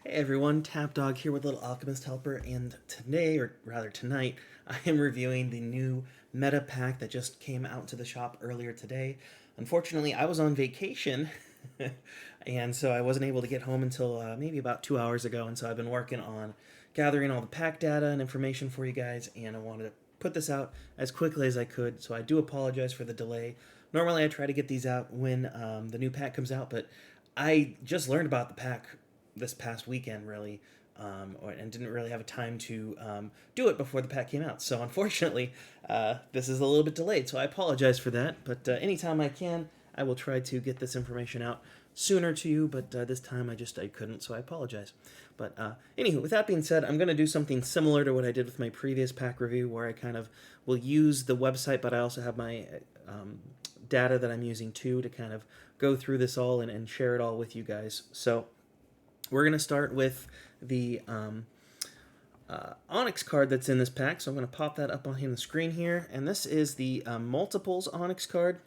Hey everyone, Tapdawg here with Little Alchemist Helper, and today, or rather tonight, I am reviewing the new meta pack that just came out to the shop earlier today. Unfortunately, I was on vacation, and so I wasn't able to get home until maybe about 2 hours ago, and so I've been working on gathering all the pack data and information for you guys, and I wanted to put this out as quickly as I could, so I do apologize for the delay. Normally, I try to get these out when the new pack comes out, but I just learned about the pack this past weekend, really, and didn't really have a time to do it before the pack came out. So unfortunately, this is a little bit delayed. So I apologize for that. But anytime I can, I will try to get this information out sooner to you. But this time I couldn't, so I apologize. But anywho, with that being said, I'm going to do something similar to what I did with my previous pack review, where I kind of will use the website, but I also have my data that I'm using too to kind of go through this all and share it all with you guys. So we're going to start with the Onyx card that's in this pack. So I'm going to pop that up on the screen here. And this is the Multiples Onyx card.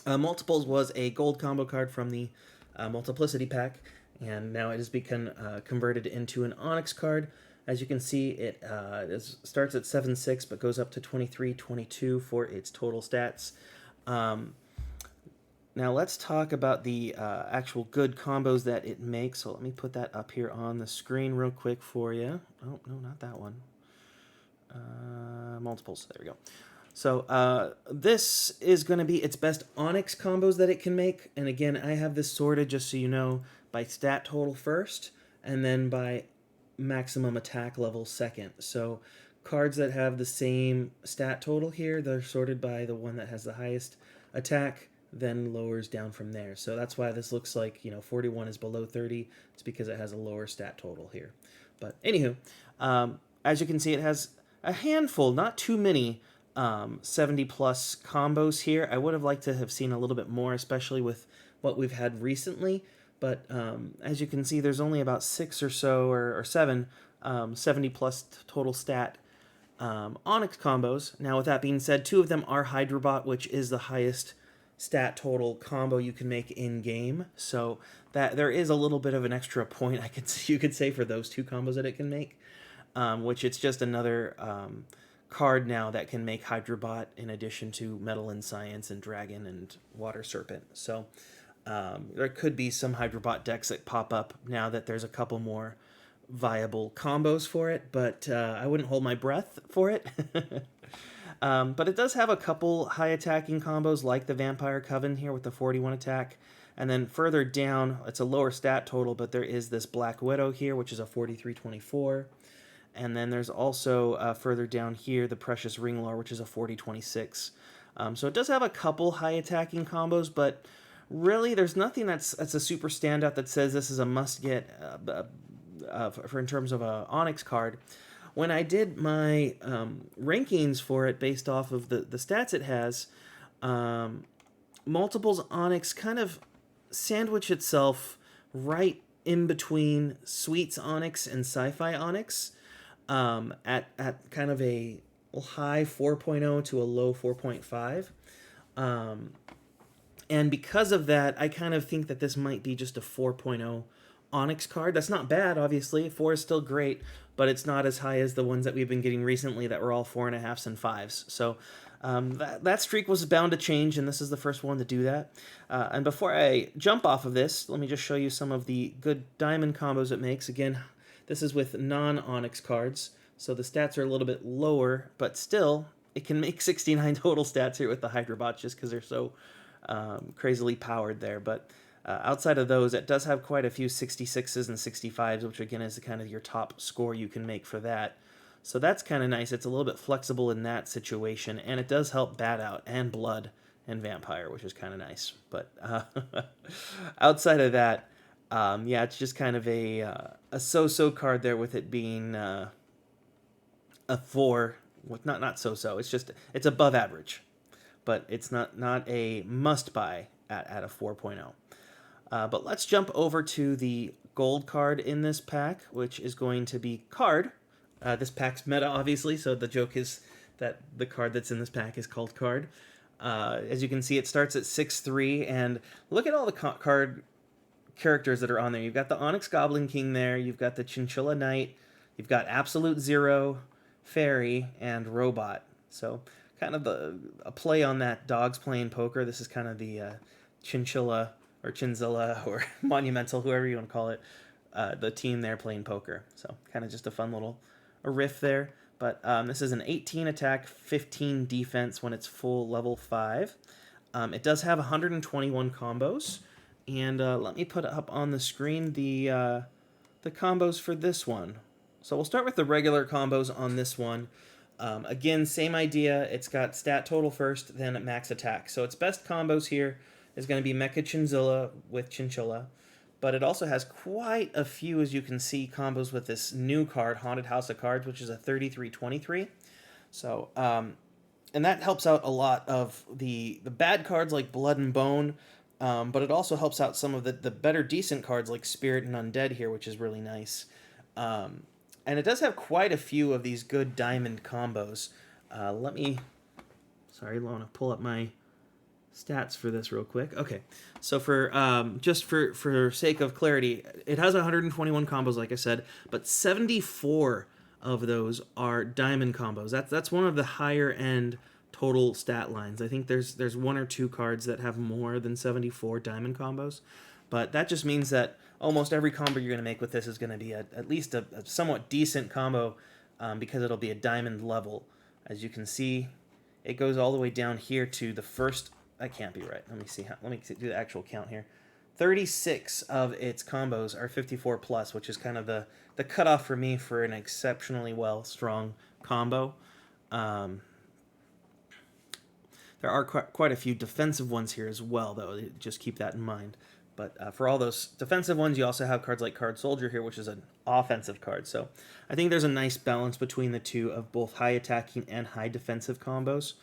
Multiples was a gold combo card from the Multiplicity pack. And now it has become converted into an Onyx card. As you can see, it starts at 7-6, but goes up to 23-22 for its total stats. Now let's talk about the actual good combos that it makes. So let me put that up here on the screen real quick for you. Oh, no, not that one. Multiples. There we go. So this is going to be its best Onyx combos that it can make. And again, I have this sorted, just so you know, by stat total first, and then by maximum attack level second. So cards that have the same stat total here, they're sorted by the one that has the highest attack, then lowers down from there. So that's why this looks like, 41 is below 30. It's because it has a lower stat total here. But anywho, as you can see, it has a handful, not too many, 70 plus combos here. I would have liked to have seen a little bit more, especially with what we've had recently. But as you can see, there's only about 6 or so, or 7, 70 plus total stat Onyx combos. Now, with that being said, 2 of them are Hydrobot, which is the highest stat total combo you can make in game. So that there is a little bit of an extra point you could say for those 2 combos that it can make, which it's just another card now that can make Hydrobot in addition to Metal and Science and Dragon and Water Serpent. So there could be some Hydrobot decks that pop up now that there's a couple more viable combos for it, but I wouldn't hold my breath for it. But it does have a couple high attacking combos like the Vampire Coven here with the 41 attack. And then further down, it's a lower stat total, but there is this Black Widow here, which is a 43-24. And then there's also further down here the Precious Ringlore, which is a 40-26. So it does have a couple high attacking combos, but really there's nothing that's a super standout that says this is a must get for in terms of a Onyx card. When I did my rankings for it based off of the stats it has, Multiples Onyx kind of sandwich itself right in between Sweets Onyx and Sci-Fi Onyx, at kind of a high 4.0 to a low 4.5. And because of that, I kind of think that this might be just a 4.0 Onyx card. That's not bad, obviously. 4 is still great, but it's not as high as the ones that we've been getting recently that were all 4.5s and 5s. So that streak was bound to change, and this is the first one to do that. And before I jump off of this, let me just show you some of the good diamond combos it makes. Again, this is with non-Onyx cards, so the stats are a little bit lower, but still, it can make 69 total stats here with the Hydrobot just because they're so crazily powered there. But outside of those, it does have quite a few 66s and 65s, which again is kind of your top score you can make for that. So that's kind of nice. It's a little bit flexible in that situation, and it does help Bat Out and Blood and Vampire, which is kind of nice. But outside of that, yeah, it's just kind of a so-so card there, with it being a 4. Well, not so-so. It's above average, but it's not a must-buy at a 4.0. But let's jump over to the gold card in this pack, which is going to be Card. This pack's meta, obviously, so the joke is that the card that's in this pack is called Card. As you can see, it starts at 6-3, and look at all the card characters that are on there. You've got the Onyx Goblin King there. You've got the Chinchilla Knight. You've got Absolute Zero, Fairy, and Robot. So kind of a play on that dogs playing poker. This is kind of the Chinchilla or Chinzilla or Monumental, whoever you want to call it, the team there playing poker. So kind of just a fun little riff there. But this is an 18 attack, 15 defense when it's full level 5. It does have 121 combos. And let me put up on the screen the combos for this one. So we'll start with the regular combos on this one. Again, same idea. It's got stat total first, then max attack. So its best combos here is going to be Mecha Chinzilla with Chinchilla. But it also has quite a few, as you can see, combos with this new card, Haunted House of Cards, which is a 33-23. So, and that helps out a lot of the bad cards like Blood and Bone, but it also helps out some of the better decent cards like Spirit and Undead here, which is really nice. And it does have quite a few of these good diamond combos. Let me want to pull up my stats for this real quick. Okay, so for just for sake of clarity, it has 121 combos, like I said, but 74 of those are diamond combos. That's one of the higher end total stat lines. I think there's one or two cards that have more than 74 diamond combos, but that just means that almost every combo you're going to make with this is going to be at least a somewhat decent combo, because it'll be a diamond level. As you can see, it goes all the way down here to the first. That can't be right. Let me do the actual count here. 36 of its combos are 54 plus, which is kind of the cutoff for me for an exceptionally strong combo. There are quite a few defensive ones here as well, though. Just keep that in mind. But for all those defensive ones, you also have cards like Card Soldier here, which is an offensive card. So I think there's a nice balance between the two of both high attacking and high defensive combos.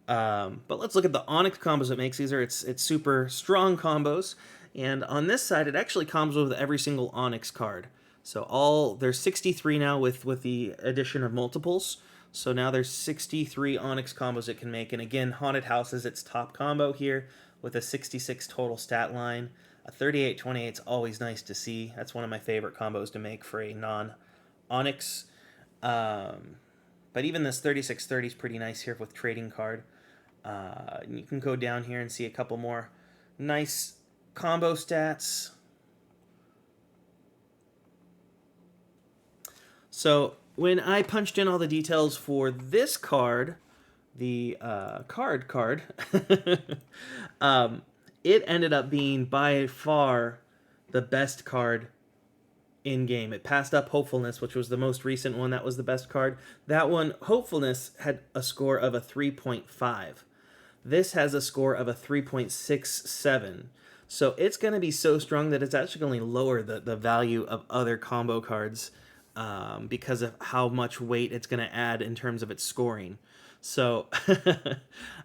But let's look at the Onyx combos it makes. These are its super strong combos. And on this side, it actually comes with every single Onyx card. So there's 63 now with the addition of multiples. So now there's 63 Onyx combos it can make. And again, Haunted House is its top combo here with a 66 total stat line. A 38-28 is always nice to see. That's one of my favorite combos to make for a non-Onyx. But even this 36-30 is pretty nice here with Trading Card. You can go down here and see a couple more nice combo stats. So when I punched in all the details for this card, the card, it ended up being by far the best card in game. It passed up Hopefulness, which was the most recent one. That was the best card. That one, Hopefulness, had a score of a 3.5. This has a score of a 3.67. So it's going to be so strong that it's actually going to lower the value of other combo cards because of how much weight it's going to add in terms of its scoring. So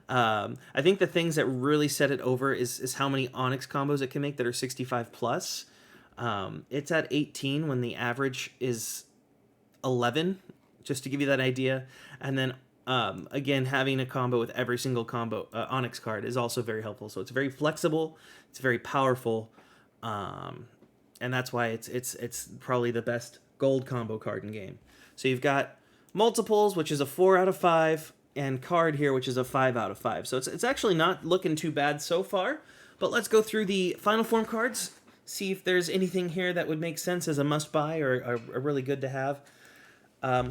I think the things that really set it over is how many Onyx combos it can make that are 65 plus. It's at 18 when the average is 11, just to give you that idea. And then again, having a combo with every single combo Onyx card is also very helpful. So it's very flexible, it's very powerful, and that's why it's probably the best gold combo card in game. So you've got multiples, which is a 4 out of 5, and card here, which is a 5 out of 5. So it's actually not looking too bad so far. But let's go through the final form cards, see if there's anything here that would make sense as a must-buy or are really good to have.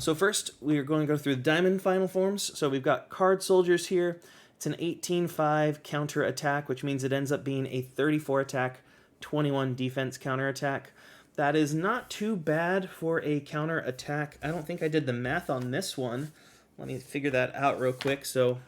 So first, we're going to go through the Diamond final forms. So we've got Card Soldiers here. It's an 18-5 counter attack, which means it ends up being a 34 attack, 21 defense counter attack. That is not too bad for a counter attack. I don't think I did the math on this one. Let me figure that out real quick. So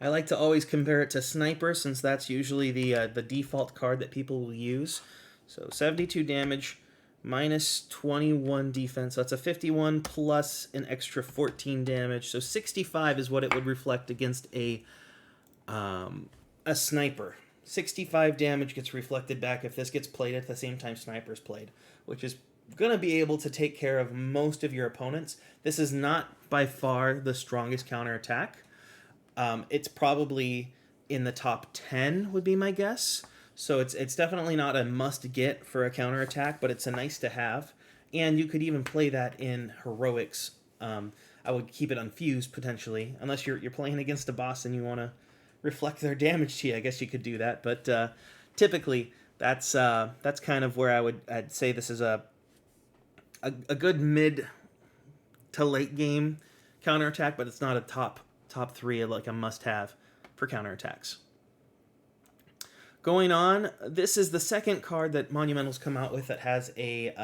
I like to always compare it to Sniper, since that's usually the default card that people will use. So 72 damage minus 21 defense. So that's a 51 plus an extra 14 damage. So 65 is what it would reflect against a Sniper. 65 damage gets reflected back if this gets played at the same time Sniper's played, which is going to be able to take care of most of your opponents. This is not by far the strongest counterattack. It's probably in the top 10 would be my guess. So it's definitely not a must get for a counterattack, but it's a nice to have. And you could even play that in heroics. I would keep it unfused potentially, unless you're playing against a boss and you want to reflect their damage to you. I guess you could do that, but typically that's kind of where I'd say this is a good mid to late game counterattack, but it's not a top three like a must have for counterattacks. Going on, this is the second card that Monumental's come out with that has a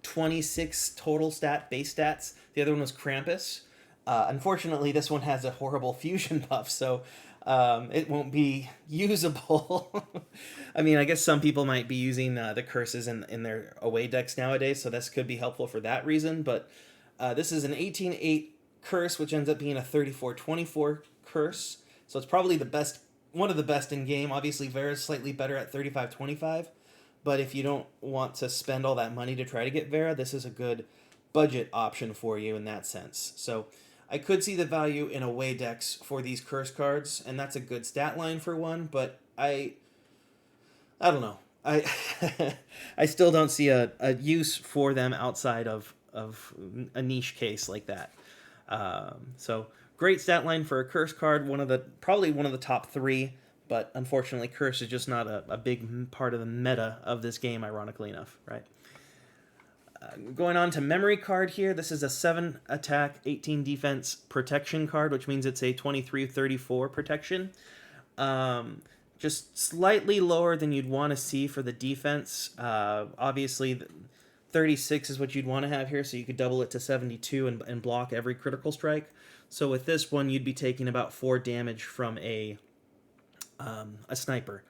26 total base stats. The other one was Krampus. Unfortunately, this one has a horrible fusion buff, so it won't be usable. I mean, I guess some people might be using the curses in their away decks nowadays, so this could be helpful for that reason, but this is an 18-8 curse, which ends up being a 34-24 curse, so it's probably one of the best in game. Obviously, Vera's slightly better at 35-25, but if you don't want to spend all that money to try to get Vera, this is a good budget option for you in that sense. So I could see the value in away decks for these curse cards, and that's a good stat line for one, but I don't know. I still don't see a use for them outside of a niche case like that. So great stat line for a curse card, probably one of the top three, but unfortunately curse is just not a big part of the meta of this game, ironically enough, right? Going on to memory card here, this is a 7 attack, 18 defense protection card, which means it's a 23-34 protection. Just slightly lower than you'd want to see for the defense. Obviously, 36 is what you'd want to have here, so you could double it to 72 and block every critical strike. So with this one, you'd be taking about 4 damage from a sniper,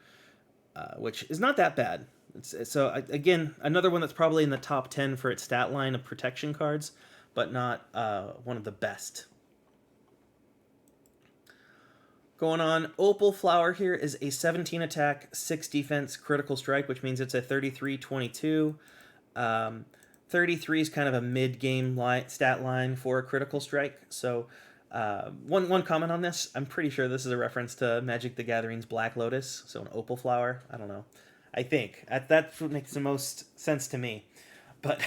which is not that bad. So again, another one that's probably in the top 10 for its stat line of protection cards, but not one of the best. Going on, Opal Flower here is a 17 attack, 6 defense critical strike, which means it's a 33-22. 33 is kind of a mid-game stat line for a critical strike. So one comment on this, I'm pretty sure this is a reference to Magic the Gathering's Black Lotus, so an Opal Flower. I don't know. I think that's what makes the most sense to me, but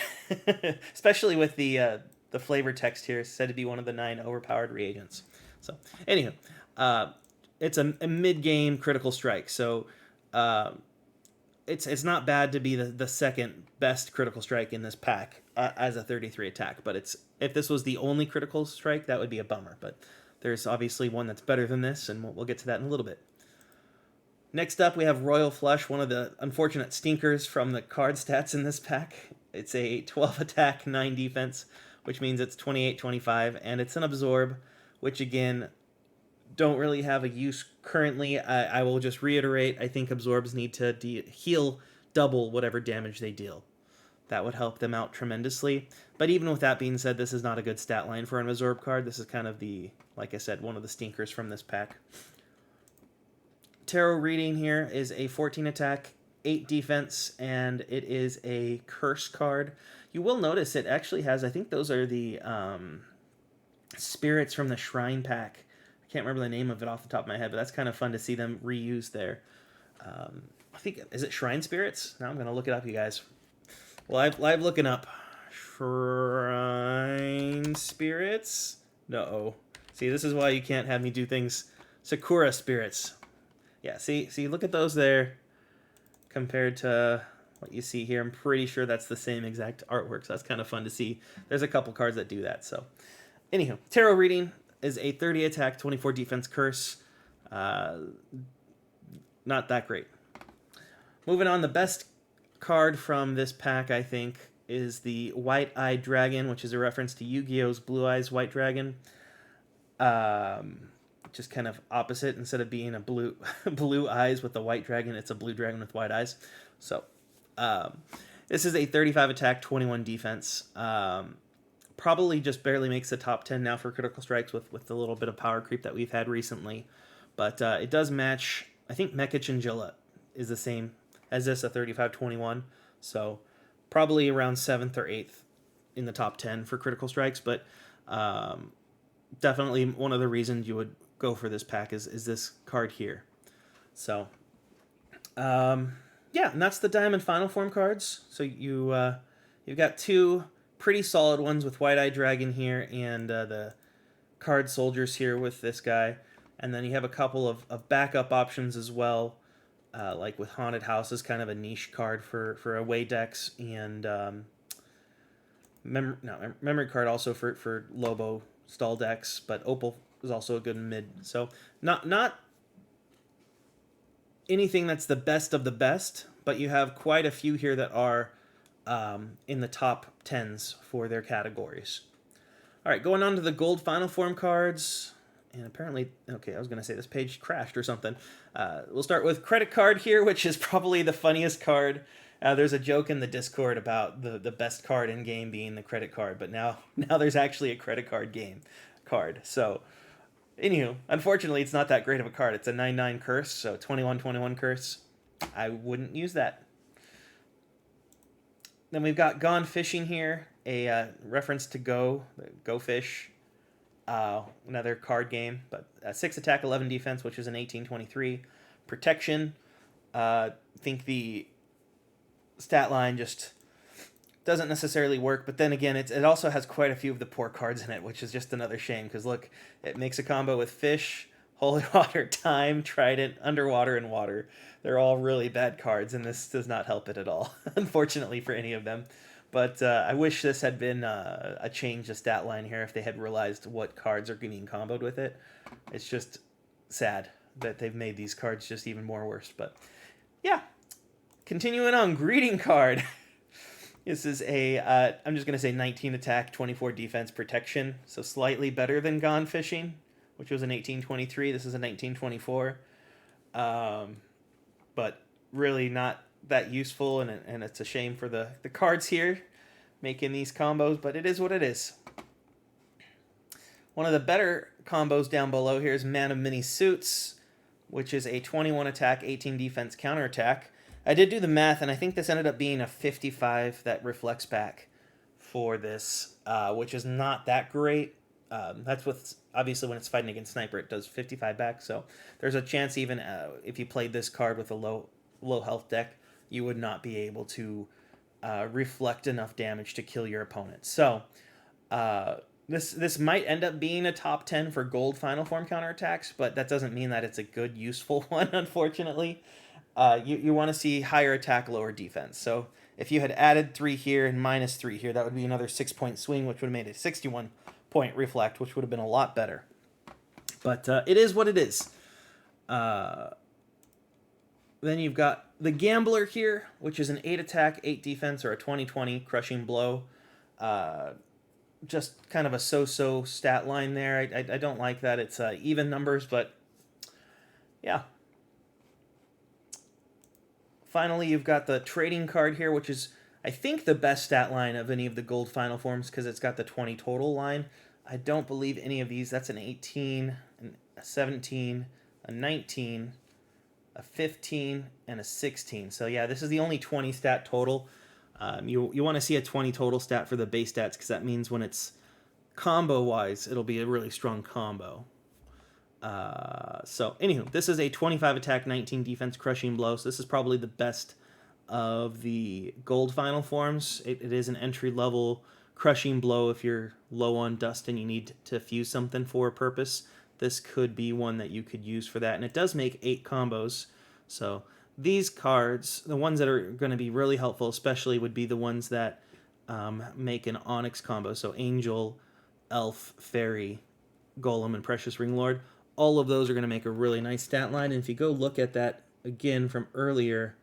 especially with the flavor text here, said to be one of the 9 overpowered reagents. So anywho, it's a mid-game critical strike, so it's not bad to be the second best critical strike in this pack as a 33 attack. But if this was the only critical strike, that would be a bummer. But there's obviously one that's better than this, and we'll get to that in a little bit. Next up, we have Royal Flush, one of the unfortunate stinkers from the card stats in this pack. It's a 12 attack, 9 defense, which means it's 28-25, and it's an absorb, which again, don't really have a use currently. I will just reiterate, I think absorbs need to heal double whatever damage they deal. That would help them out tremendously. But even with that being said, this is not a good stat line for an absorb card. This is kind of like I said, one of the stinkers from this pack. Tarot Reading here is a 14 attack, 8 defense, and it is a curse card. You will notice it actually has, I think those are the spirits from the Shrine pack. I can't remember the name of it off the top of my head, but that's kind of fun to see them reused there. I think, is it Shrine Spirits? Now I'm going to look it up, you guys. Live looking up. Shrine Spirits? No. See, this is why you can't have me do things. Sakura Spirits. Yeah, see, look at those there compared to what you see here. I'm pretty sure that's the same exact artwork, so that's kind of fun to see. There's a couple cards that do that, so. Anyhow, Tarot Reading is a 30 attack, 24 defense curse. Not that great. Moving on, the best card from this pack, I think, is the White-Eyed Dragon, which is a reference to Yu-Gi-Oh's Blue Eyes White Dragon. Just kind of opposite. Instead of being a blue eyes with the white dragon, it's a blue dragon with white eyes. So this is a 35 attack, 21 defense. Probably just barely makes the top 10 now for critical strikes with the little bit of power creep that we've had recently. But it does match, I think Mecha Chinchilla is the same as this, a 35-21. So probably around 7th or 8th in the top 10 for critical strikes. But definitely one of the reasons you would go for this pack is this card here. So Yeah, and that's the Diamond Final Form cards. So you've got two pretty solid ones with White Eye Dragon here and the card soldiers here with this guy. And then you have a couple of backup options as well, like with Haunted House is kind of a niche card for away decks, and memory card also for Lobo stall decks, but Opal is also a good mid. So not anything that's the best of the best, but you have quite a few here that are in the top 10s for their categories. All right, going on to the gold final form cards. And apparently, okay, I was going to say this page crashed or something. We'll start with credit card here, which is probably the funniest card. There's a joke in the Discord about the best card in game being the credit card, but now there's actually a credit card game card. So, anywho, unfortunately, it's not that great of a card. It's a 9/9 curse, so 21/21 curse. I wouldn't use that. Then we've got Gone Fishing here, a reference to Go Fish. Another card game, but 6 attack, 11 defense, which is an 18/23 protection. Think the stat line just doesn't necessarily work, but then again, it also has quite a few of the poor cards in it, which is just another shame, because look, it makes a combo with Fish, Holy Water, Time, Trident, Underwater, and Water. They're all really bad cards, and this does not help it at all, unfortunately for any of them. But I wish this had been a change to stat line here if they had realized what cards are being comboed with it. It's just sad that they've made these cards just even more worse. But yeah, continuing on, Greeting card. This is I'm just going to say 19 attack, 24 defense protection. So slightly better than Gone Fishing, which was an 18/23. This is a 19/24. But really not that useful, and it's a shame for the cards here making these combos, but it is what it is. One of the better combos down below here is Man of Many Suits, which is a 21 attack, 18 defense counterattack. I did do the math, and I think this ended up being a 55 that reflects back for this, which is not that great. That's with, obviously when it's fighting against Sniper, it does 55 back, so there's a chance even if you played this card with a low health deck, you would not be able to reflect enough damage to kill your opponent. So this might end up being a top 10 for gold final form counterattacks, but that doesn't mean that it's a good, useful one, unfortunately. You want to see higher attack, lower defense. So if you had added 3 here and minus 3 here, that would be another 6-point swing, which would have made a 61-point reflect, which would have been a lot better. But it is what it is. Then you've got the Gambler here, which is an 8 attack, 8 defense, or a 20/20 crushing blow. Just kind of a so-so stat line there. I don't like that. It's even numbers, but yeah. Finally, you've got the Trading card here, which is, I think, the best stat line of any of the gold final forms because it's got the 20 total line. I don't believe any of these. That's an 18, a 17, a 19, a 15, and a 16. So yeah, this is the only 20 stat total. You want to see a 20 total stat for the base stats because that means when it's combo-wise, it'll be a really strong combo. So anywho, this is a 25 attack, 19 defense crushing blow. So this is probably the best of the gold final forms. It is an entry-level crushing blow if you're low on dust and you need to fuse something for a purpose. This could be one that you could use for that. And it does make 8 combos. So these cards, the ones that are going to be really helpful especially, would be the ones that make an Onyx combo. So Angel, Elf, Fairy, Golem, and Precious Ring Lord. All of those are going to make a really nice stat line. And if you go look at that again from earlier,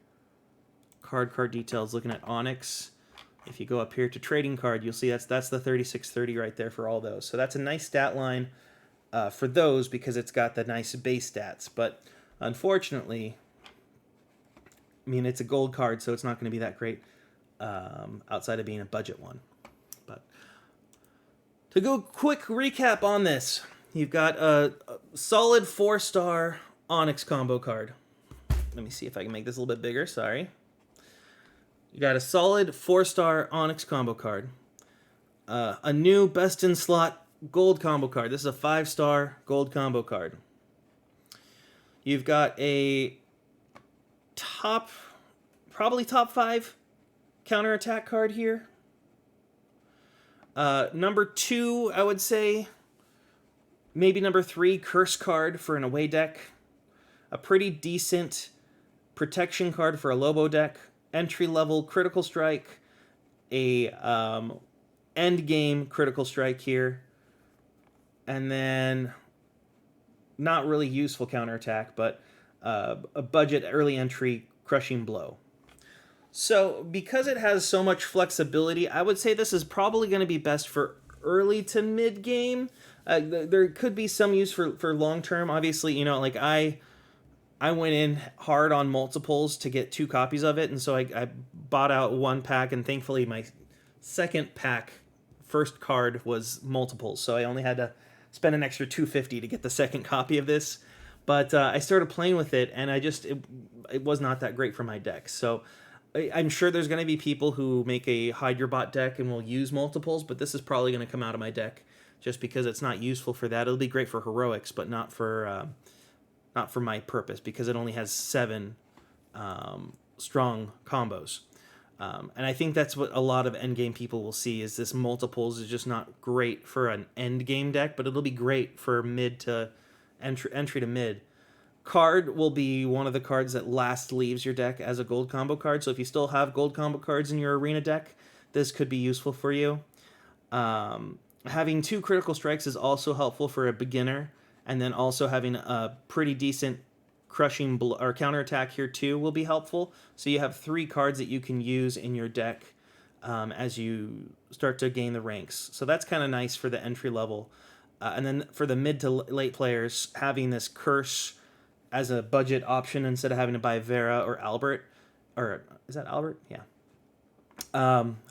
card details, looking at Onyx, if you go up here to Trading card, you'll see that's the 3630 right there for all those. So that's a nice stat line for those because it's got the nice base stats. But unfortunately, I mean, it's a gold card, so it's not going to be that great outside of being a budget one. But to go quick recap on this, you've got a solid 4-star Onyx combo card. Let me see if I can make this a little bit bigger. Sorry. You got a solid 4-star Onyx combo card. A new best in slot gold combo card. This is a 5-star gold combo card. You've got a probably top 5 counterattack card here. Number 2, I would say, maybe number 3, curse card for an away deck. A pretty decent protection card for a Lobo deck. Entry level critical strike. A end game critical strike here. And then not really useful counterattack, but a budget early entry crushing blow. So because it has so much flexibility, I would say this is probably going to be best for early to mid game. There could be some use for long term. Obviously, you know, like I went in hard on multiples to get 2 copies of it, and so I bought out 1 pack, and thankfully my second pack first card was multiples, so I only had to spend an extra $250 to get the second copy of this. But I started playing with it, and it was not that great for my deck. So I'm sure there's going to be people who make a hide your bot deck and will use multiples, but this is probably going to come out of my deck just because it's not useful for that. It'll be great for heroics, but not for my purpose, because it only has 7 strong combos. And I think that's what a lot of endgame people will see, is this multiples is just not great for an endgame deck, but it'll be great for mid to entry to mid. Card will be one of the cards that last leaves your deck as a gold combo card. So if you still have gold combo cards in your arena deck, this could be useful for you. Having 2 critical strikes is also helpful for a beginner, and then also having a pretty decent crushing or counterattack here too will be helpful. So you have 3 cards that you can use in your deck as you start to gain the ranks. So that's kind of nice for the entry level. And then for the mid to late players, having this curse as a budget option instead of having to buy Vera or Albert, or is that Albert? Yeah.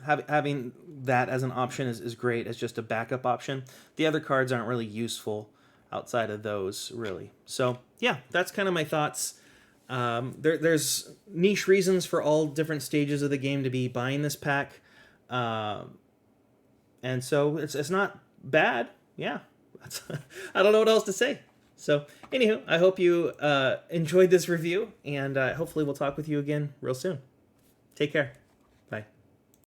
Having that as an option is great as just a backup option. The other cards aren't really useful outside of those, really. So yeah, that's kind of my thoughts. There's niche reasons for all different stages of the game to be buying this pack, and so it's not bad. Yeah, I don't know what else to say. So anywho, I hope you enjoyed this review, and hopefully we'll talk with you again real soon. Take care.